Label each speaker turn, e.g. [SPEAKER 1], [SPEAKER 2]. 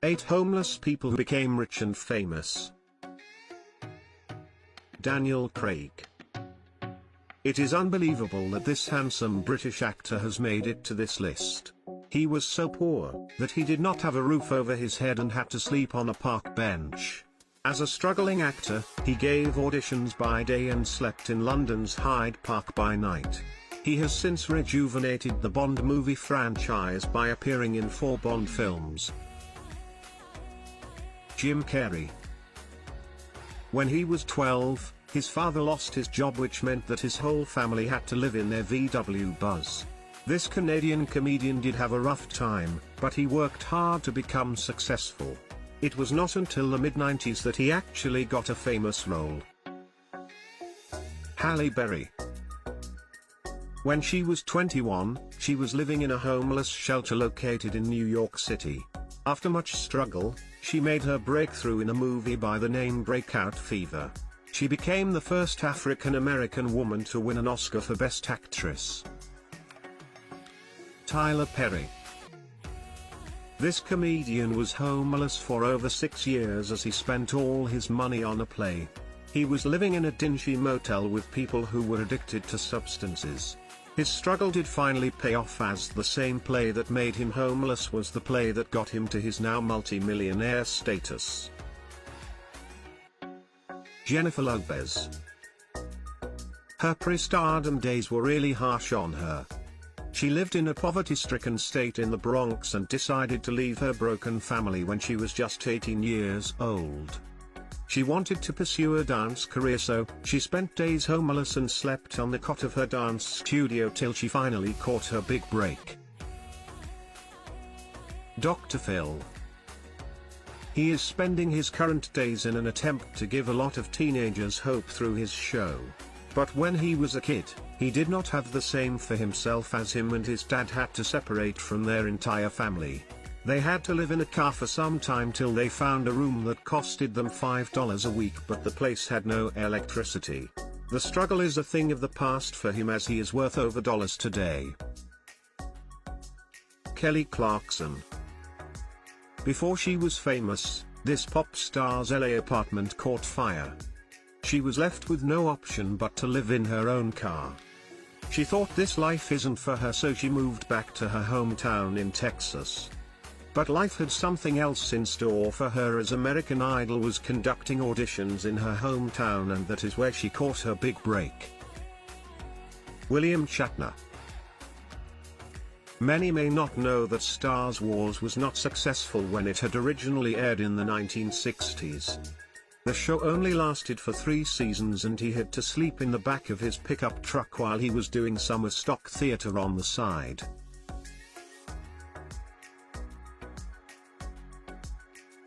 [SPEAKER 1] 8 homeless people who became rich and famous. Daniel Craig. It is unbelievable that this handsome British actor has made it to this list. He was so poor that he did not have a roof over his head and had to sleep on a park bench. As a struggling actor, he gave auditions by day and slept in London's Hyde Park by night. He has since rejuvenated the Bond movie franchise by appearing in 4 Bond films. Jim Carrey. When he was 12, his father lost his job, which meant that his whole family had to live in their VW Buzz. This Canadian comedian did have a rough time, but he worked hard to become successful. It was not until the mid-90s that he actually got a famous role. Halle Berry. When she was 21, she was living in a homeless shelter located in New York City. After much struggle, she made her breakthrough in a movie by the name Breakout Fever. She became the first African-American woman to win an Oscar for Best Actress. Tyler Perry. This comedian was homeless for over 6 years as he spent all his money on a play. He was living in a dingy motel with people who were addicted to substances. His struggle did finally pay off, as the same play that made him homeless was the play that got him to his now multi-millionaire status. Jennifer Lopez. Her pre-stardom days were really harsh on her. She lived in a poverty-stricken state in the Bronx and decided to leave her broken family when she was just 18 years old. She wanted to pursue a dance career, so she spent days homeless and slept on the cot of her dance studio till she finally caught her big break. Dr. Phil. He is spending his current days in an attempt to give a lot of teenagers hope through his show. But when he was a kid, he did not have the same for himself, as him and his dad had to separate from their entire family. They had to live in a car for some time till they found a room that costed them $5 a week, but the place had no electricity. The struggle is a thing of the past for him, as he is worth over dollars today. Kelly Clarkson. Before she was famous, this pop star's LA apartment caught fire. She was left with no option but to live in her own car. She thought this life isn't for her, so she moved back to her hometown in Texas. But life had something else in store for her, as American Idol was conducting auditions in her hometown, and that is where she caught her big break. William Shatner. Many may not know that Star Wars was not successful when it had originally aired in the 1960s. The show only lasted for 3 seasons, and he had to sleep in the back of his pickup truck while he was doing summer stock theater on the side.